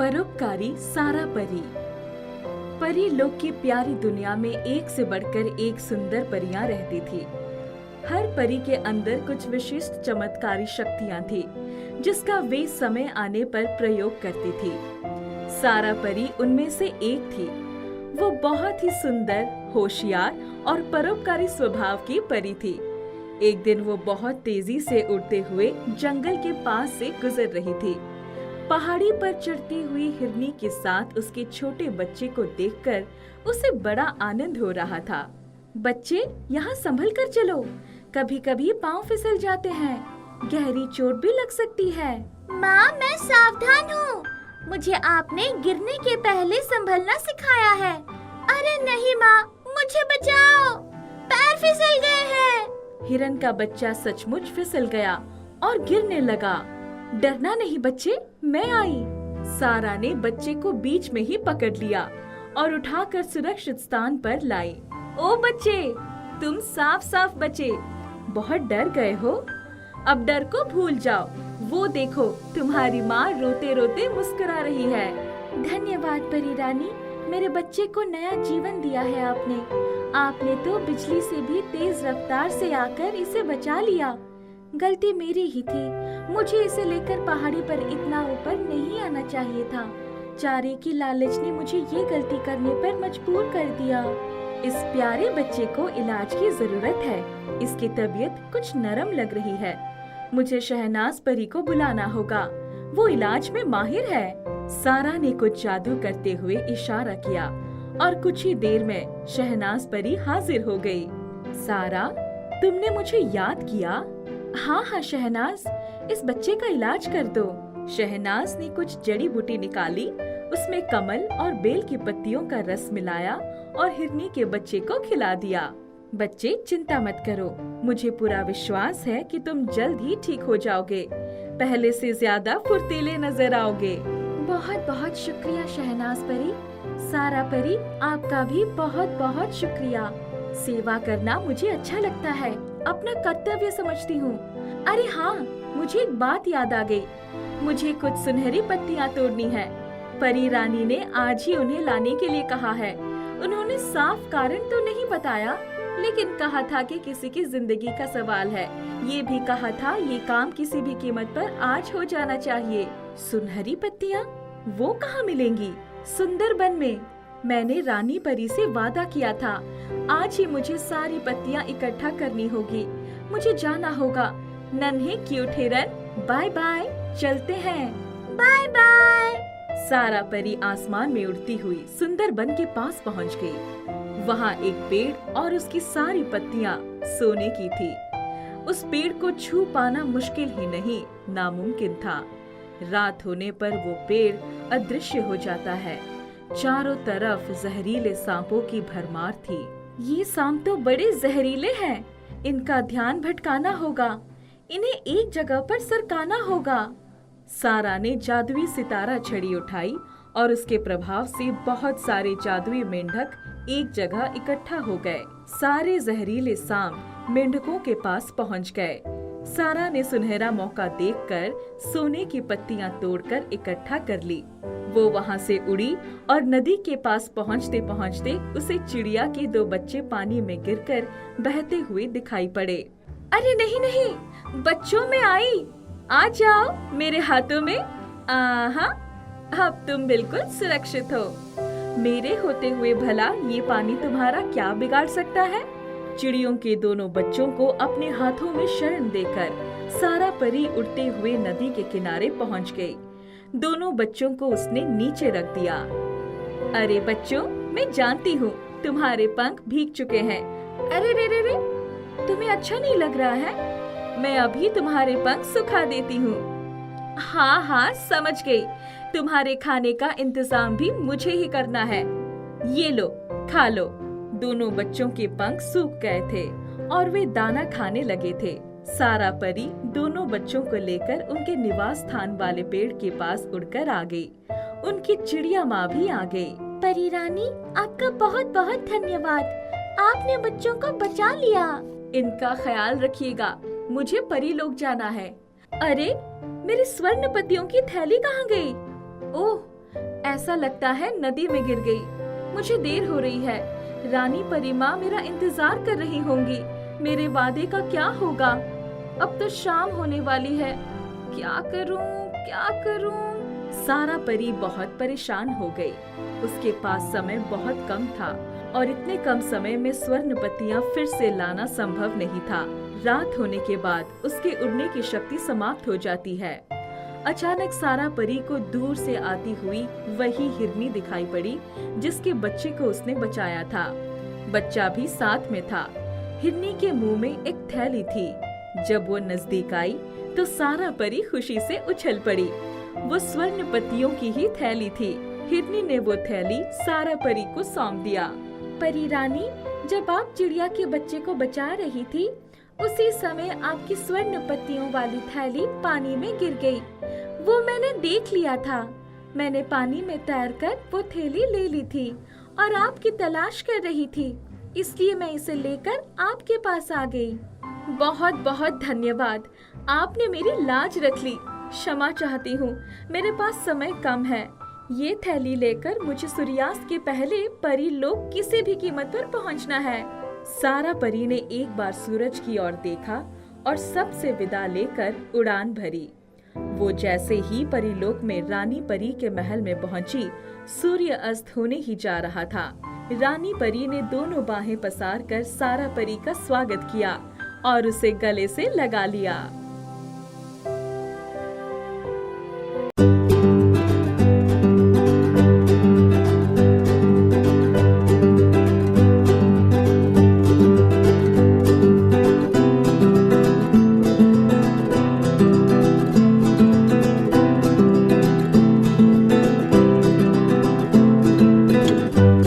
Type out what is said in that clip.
परोपकारी सारा परी। परी लोक की प्यारी दुनिया में एक से बढ़कर एक सुंदर परियां रहती थी। हर परी के अंदर कुछ विशिष्ट चमत्कारी शक्तियां थी, जिसका वे समय आने पर प्रयोग करती थी। सारा परी उनमें से एक थी। वो बहुत ही सुंदर, होशियार और परोपकारी स्वभाव की परी थी। एक दिन वो बहुत तेजी से उड़ते हुए जंगल के पास से गुजर रही थी। पहाड़ी पर चढ़ती हुई हिरनी के साथ उसके छोटे बच्चे को देखकर उसे बड़ा आनंद हो रहा था। बच्चे, यहाँ संभल कर चलो, कभी कभी पाँव फिसल जाते हैं, गहरी चोट भी लग सकती है। माँ, मैं सावधान हूँ। मुझे आपने गिरने के पहले संभलना सिखाया है। अरे नहीं माँ, मुझे बचाओ, पैर फिसल गए हैं। हिरन का बच्चा सचमुच फिसल गया और गिरने लगा। डरना नहीं बच्चे, मैं आई। सारा ने बच्चे को बीच में ही पकड़ लिया और उठाकर सुरक्षित स्थान पर लाई। ओ बच्चे, तुम साफ साफ बचे। बहुत डर गए हो? अब डर को भूल जाओ। वो देखो, तुम्हारी माँ रोते रोते मुस्कुरा रही है। धन्यवाद परी रानी, मेरे बच्चे को नया जीवन दिया है आपने। आपने तो बिजली से भी तेज रफ्तार से आकर इसे बचा लिया। गलती मेरी ही थी, मुझे इसे लेकर पहाड़ी पर इतना ऊपर नहीं आना चाहिए था। चारे की लालच ने मुझे ये गलती करने पर मजबूर कर दिया। इस प्यारे बच्चे को इलाज की जरूरत है। इसकी तबीयत कुछ नरम लग रही है। मुझे शहनाज परी को बुलाना होगा, वो इलाज में माहिर है। सारा ने कुछ जादू करते हुए इशारा किया और कुछ ही देर में शहनाज परी हाजिर हो गई। सारा, तुमने मुझे याद किया? हाँ हाँ शहनाज, इस बच्चे का इलाज कर दो। शहनाज ने कुछ जड़ी बूटी निकाली, उसमें कमल और बेल की पत्तियों का रस मिलाया और हिरनी के बच्चे को खिला दिया। बच्चे, चिंता मत करो, मुझे पूरा विश्वास है कि तुम जल्द ही ठीक हो जाओगे। पहले से ज्यादा फुर्तीले नजर आओगे। बहुत बहुत शुक्रिया शहनाज परी। सारा परी, आपका भी बहुत बहुत शुक्रिया। सेवा करना मुझे अच्छा लगता है, अपना कर्तव्य समझती हूँ। अरे हाँ, मुझे एक बात याद आ गई। मुझे कुछ सुनहरी पत्तियाँ तोड़नी है। परी रानी ने आज ही उन्हें लाने के लिए कहा है। उन्होंने साफ कारण तो नहीं बताया, लेकिन कहा था कि किसी की जिंदगी का सवाल है। ये भी कहा था ये काम किसी भी कीमत पर आज हो जाना चाहिए। सुनहरी पत्तियाँ वो कहाँ मिलेंगी? सुंदरबन में। मैंने रानी परी से वादा किया था। आज ही मुझे सारी पत्तियाँ इकट्ठा करनी होगी। मुझे जाना होगा। नन्हे क्यूट हिरन, बाय बाय, चलते हैं। Bye bye. सारा परी आसमान में उड़ती हुई सुंदरबन के पास पहुंच गई। वहाँ एक पेड़ और उसकी सारी पत्तियाँ सोने की थी। उस पेड़ को छू पाना मुश्किल ही नहीं, नामुमकिन था। रात होने पर वो पेड़ अदृश्य हो जाता है। चारों तरफ जहरीले सांपों की भरमार थी। ये सांप तो बड़े जहरीले हैं, इनका ध्यान भटकाना होगा, इन्हें एक जगह पर सरकाना होगा। सारा ने जादुई सितारा छड़ी उठाई और उसके प्रभाव से बहुत सारे जादुई मेंढक एक जगह इकट्ठा हो गए। सारे जहरीले सांप मेंढकों के पास पहुंच गए। सारा ने सुनहरा मौका देखकर सोने की पत्तियां तोड़कर इकट्ठा कर ली। वो वहां से उड़ी और नदी के पास पहुंचते पहुंचते उसे चिड़िया के 2 बच्चे पानी में गिरकर बहते हुए दिखाई पड़े। अरे नहीं नहीं, बच्चों में आई, आ जाओ मेरे हाथों में। आहा, अब तुम बिल्कुल सुरक्षित हो। मेरे होते हुए भला ये पानी तुम्हारा क्या बिगाड़ सकता है? चिड़ियों के दोनों बच्चों को अपने हाथों में शरण देकर सारा परी उड़ते हुए नदी के किनारे पहुंच गई। दोनों बच्चों को उसने नीचे रख दिया। अरे बच्चों, मैं जानती हूँ तुम्हारे पंख भीग चुके हैं। अरे रे रे रे, तुम्हें अच्छा नहीं लग रहा है? मैं अभी तुम्हारे पंख सुखा देती हूँ। हाँ हाँ, समझ गई। तुम्हारे खाने का इंतजाम भी मुझे ही करना है। ये लो, खा लो। दोनों बच्चों के पंख सूख गए थे और वे दाना खाने लगे थे। सारा परी दोनों बच्चों को लेकर उनके निवास स्थान वाले पेड़ के पास उड़कर आ गई। उनकी चिड़िया माँ भी आ गई। परी रानी, आपका बहुत बहुत धन्यवाद। आपने बच्चों को बचा लिया। इनका ख्याल रखिएगा, मुझे परी लोग जाना है। अरे, मेरी स्वर्ण पत्तियों की थैली कहाँ गई? ओह, ऐसा लगता है नदी में गिर गई। मुझे देर हो रही है। रानी परी माँ मेरा इंतजार कर रही होंगी। मेरे वादे का क्या होगा? अब तो शाम होने वाली है। क्या करूं, क्या करूं? सारा परी बहुत परेशान हो गई। उसके पास समय बहुत कम था और इतने कम समय में स्वर्ण पत्तियां फिर से लाना संभव नहीं था। रात होने के बाद उसके उड़ने की शक्ति समाप्त हो जाती है। अचानक सारा परी को दूर से आती हुई वही हिरनी दिखाई पड़ी जिसके बच्चे को उसने बचाया था। बच्चा भी साथ में था। हिरनी के मुंह में एक थैली थी। जब वो नजदीक आई तो सारा परी खुशी से उछल पड़ी। वो स्वर्ण पत्तियों की ही थैली थी। हिरनी ने वो थैली सारा परी को सौंप दिया। परी रानी, जब आप चिड़िया के बच्चे को बचा रही थी, उसी समय आपकी स्वर्ण पत्तियों वाली थैली पानी में गिर गई। वो मैंने देख लिया था। मैंने पानी में तैरकर वो थैली ले ली थी और आपकी तलाश कर रही थी, इसलिए मैं इसे लेकर आपके पास आ गई। बहुत बहुत धन्यवाद। आपने मेरी लाज रख ली। क्षमा चाहती हूँ, मेरे पास समय कम है। ये थैली लेकर मुझे सूर्यास्त के पहले परी लोक किसी भी कीमत पर पहुँचना है। सारा परी ने एक बार सूरज की ओर देखा और सबसे विदा लेकर उड़ान भरी। वो जैसे ही परीलोक में रानी परी के महल में पहुंची, सूर्य अस्त होने ही जा रहा था। रानी परी ने दोनों बाहें पसार कर सारा परी का स्वागत किया और उसे गले से लगा लिया।